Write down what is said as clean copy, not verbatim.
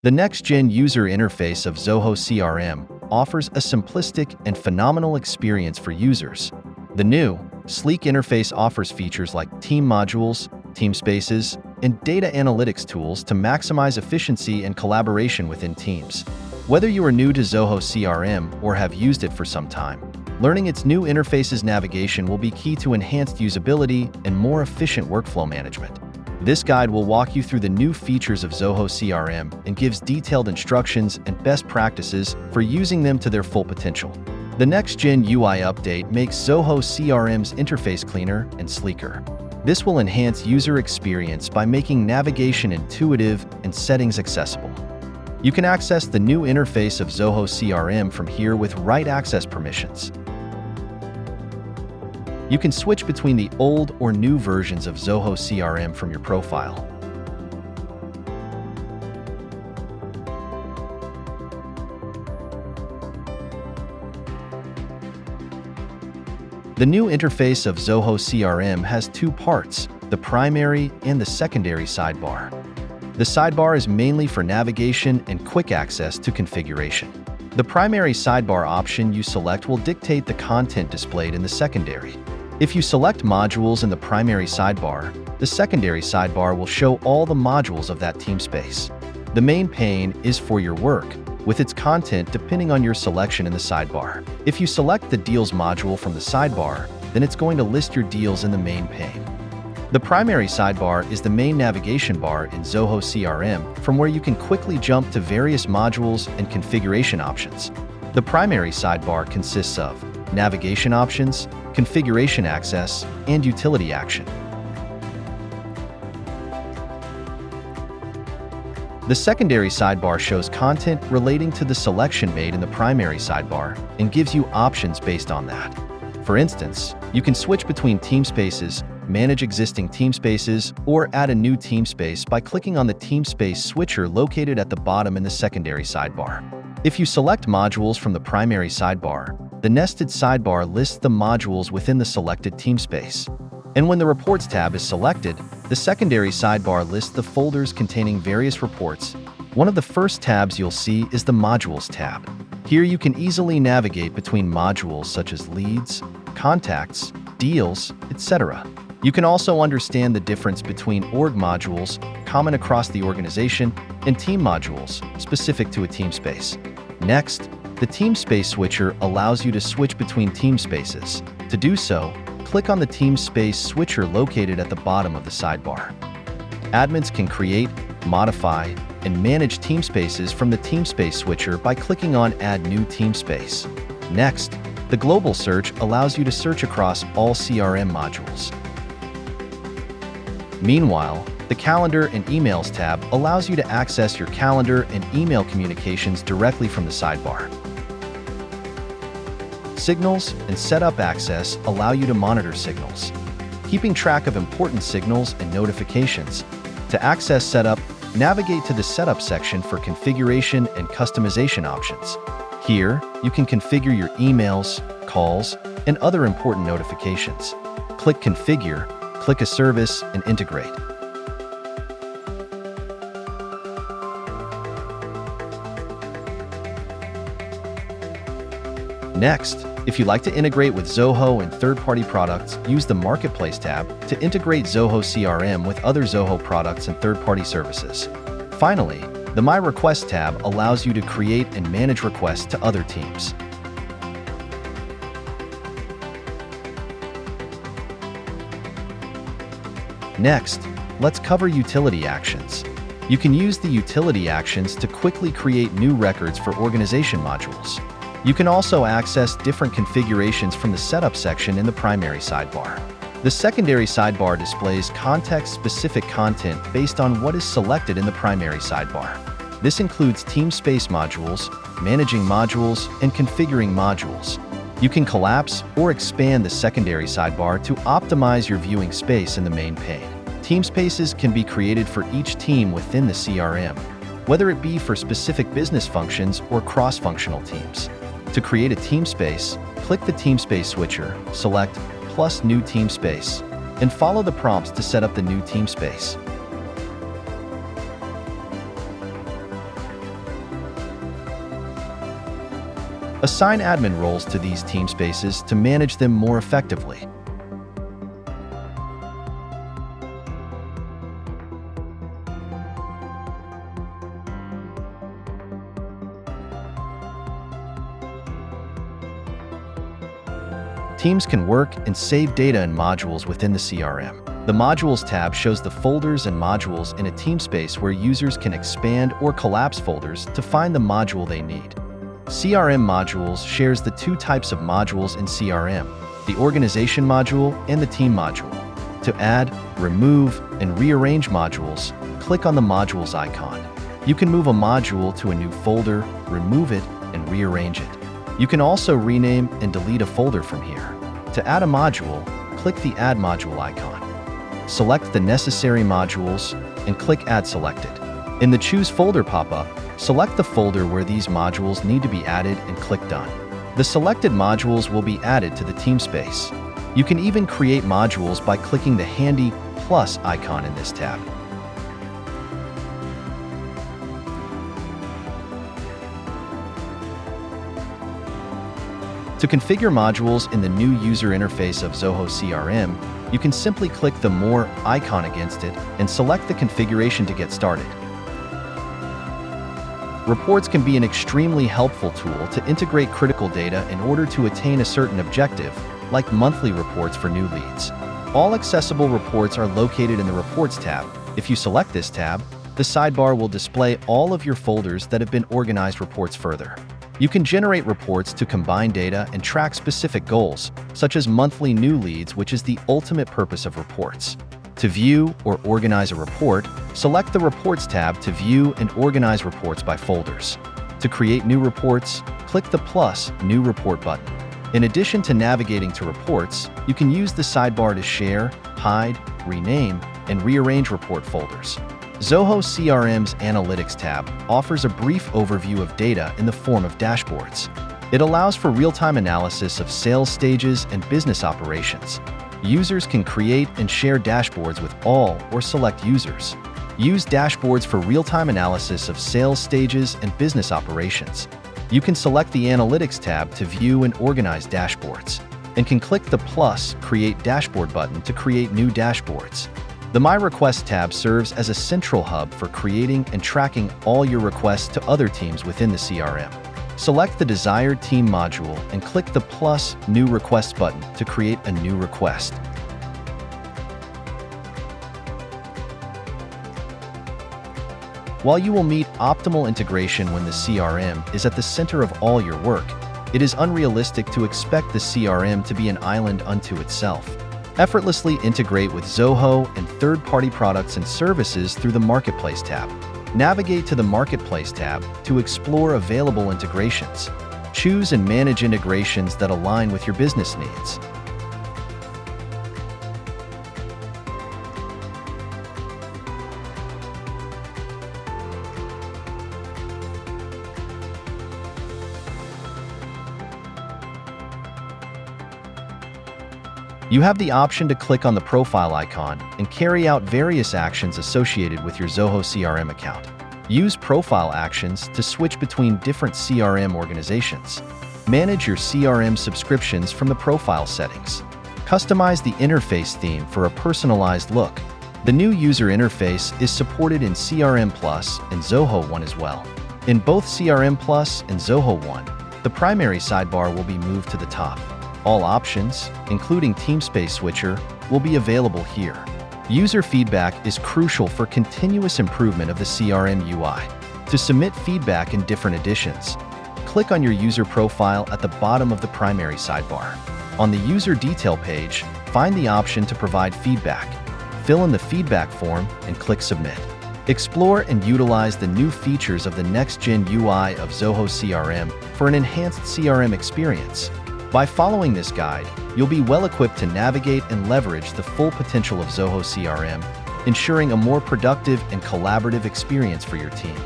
The next-gen user interface of Zoho CRM offers a simplistic and phenomenal experience for users. The new, sleek interface offers features like team modules, team spaces, and data analytics tools to maximize efficiency and collaboration within teams. Whether you are new to Zoho CRM or have used it for some time, learning its new interface's navigation will be key to enhanced usability and more efficient workflow management. This guide will walk you through the new features of Zoho CRM and gives detailed instructions and best practices for using them to their full potential. The next-gen UI update makes Zoho CRM's interface cleaner and sleeker. This will enhance user experience by making navigation intuitive and settings accessible. You can access the new interface of Zoho CRM from here with write access permissions. You can switch between the old or new versions of Zoho CRM from your profile. The new interface of Zoho CRM has two parts, the primary and the secondary sidebar. The sidebar is mainly for navigation and quick access to configuration. The primary sidebar option you select will dictate the content displayed in the secondary. If you select modules in the primary sidebar, the secondary sidebar will show all the modules of that team space. The main pane is for your work, with its content depending on your selection in the sidebar. If you select the Deals module from the sidebar, then it's going to list your deals in the main pane. The primary sidebar is the main navigation bar in Zoho CRM, from where you can quickly jump to various modules and configuration options. The primary sidebar consists of navigation options, configuration access, and utility action. The secondary sidebar shows content relating to the selection made in the primary sidebar and gives you options based on that. For instance, you can switch between team spaces, manage existing team spaces, or add a new team space by clicking on the team space switcher located at the bottom in the secondary sidebar. If you select modules from the primary sidebar, the nested sidebar lists the modules within the selected team space. And when the Reports tab is selected, the secondary sidebar lists the folders containing various reports. One of the first tabs you'll see is the Modules tab. Here you can easily navigate between modules such as leads, contacts, deals, etc. You can also understand the difference between org modules, common across the organization, and team modules, specific to a team space. Next, the Team Space switcher allows you to switch between team spaces. To do so, click on the Team Space switcher located at the bottom of the sidebar. Admins can create, modify, and manage team spaces from the Team Space switcher by clicking on Add New Team Space. Next, the Global Search allows you to search across all CRM modules. Meanwhile, the Calendar and Emails tab allows you to access your calendar and email communications directly from the sidebar. Signals and Setup access allow you to monitor signals, keeping track of important signals and notifications. To access Setup, navigate to the Setup section for configuration and customization options. Here, you can configure your emails, calls, and other important notifications. Click Configure, click a service, and integrate. Next, if you'd like to integrate with Zoho and third-party products, use the Marketplace tab to integrate Zoho CRM with other Zoho products and third-party services. Finally, the My Requests tab allows you to create and manage requests to other teams. Next, let's cover utility actions. You can use the utility actions to quickly create new records for organization modules. You can also access different configurations from the Setup section in the primary sidebar. The secondary sidebar displays context-specific content based on what is selected in the primary sidebar. This includes team space modules, managing modules, and configuring modules. You can collapse or expand the secondary sidebar to optimize your viewing space in the main pane. Team spaces can be created for each team within the CRM, whether it be for specific business functions or cross-functional teams. To create a team space, click the Team Space switcher, select Plus New Team Space, and follow the prompts to set up the new team space. Assign admin roles to these team spaces to manage them more effectively. Teams can work and save data in modules within the CRM. The Modules tab shows the folders and modules in a team space where users can expand or collapse folders to find the module they need. CRM Modules shares the two types of modules in CRM, the Organization module and the Team module. To add, remove, and rearrange modules, click on the Modules icon. You can move a module to a new folder, remove it, and rearrange it. You can also rename and delete a folder from here. To add a module, click the Add Module icon. Select the necessary modules and click Add Selected. In the Choose Folder pop-up, select the folder where these modules need to be added and click Done. The selected modules will be added to the team space. You can even create modules by clicking the handy plus icon in this tab. To configure modules in the new user interface of Zoho CRM, you can simply click the More icon against it and select the configuration to get started. Reports can be an extremely helpful tool to integrate critical data in order to attain a certain objective, like monthly reports for new leads. All accessible reports are located in the Reports tab. If you select this tab, the sidebar will display all of your folders that have been organized reports further. You can generate reports to combine data and track specific goals, such as monthly new leads, which is the ultimate purpose of reports. To view or organize a report, select the Reports tab to view and organize reports by folders. To create new reports, click the plus New Report button. In addition to navigating to reports, you can use the sidebar to share, hide, rename, and rearrange report folders. Zoho CRM's Analytics tab offers a brief overview of data in the form of dashboards. It allows for real-time analysis of sales stages and business operations. Users can create and share dashboards with all or select users. Use dashboards for real-time analysis of sales stages and business operations. You can select the Analytics tab to view and organize dashboards, and can click the plus Create Dashboard button to create new dashboards. The My Requests tab serves as a central hub for creating and tracking all your requests to other teams within the CRM. Select the desired team module and click the plus New Requests button to create a new request. While you will meet optimal integration when the CRM is at the center of all your work, it is unrealistic to expect the CRM to be an island unto itself. Effortlessly integrate with Zoho and third-party products and services through the Marketplace tab. Navigate to the Marketplace tab to explore available integrations. Choose and manage integrations that align with your business needs. You have the option to click on the profile icon and carry out various actions associated with your Zoho CRM account. Use profile actions to switch between different CRM organizations. Manage your CRM subscriptions from the profile settings. Customize the interface theme for a personalized look. The new user interface is supported in CRM Plus and Zoho One as well. In both CRM Plus and Zoho One, the primary sidebar will be moved to the top. All options, including Teamspace Switcher, will be available here. User feedback is crucial for continuous improvement of the CRM UI. To submit feedback in different editions, click on your user profile at the bottom of the primary sidebar. On the user detail page, find the option to provide feedback. Fill in the feedback form and click Submit. Explore and utilize the new features of the next-gen UI of Zoho CRM for an enhanced CRM experience. By following this guide, you'll be well equipped to navigate and leverage the full potential of Zoho CRM, ensuring a more productive and collaborative experience for your team.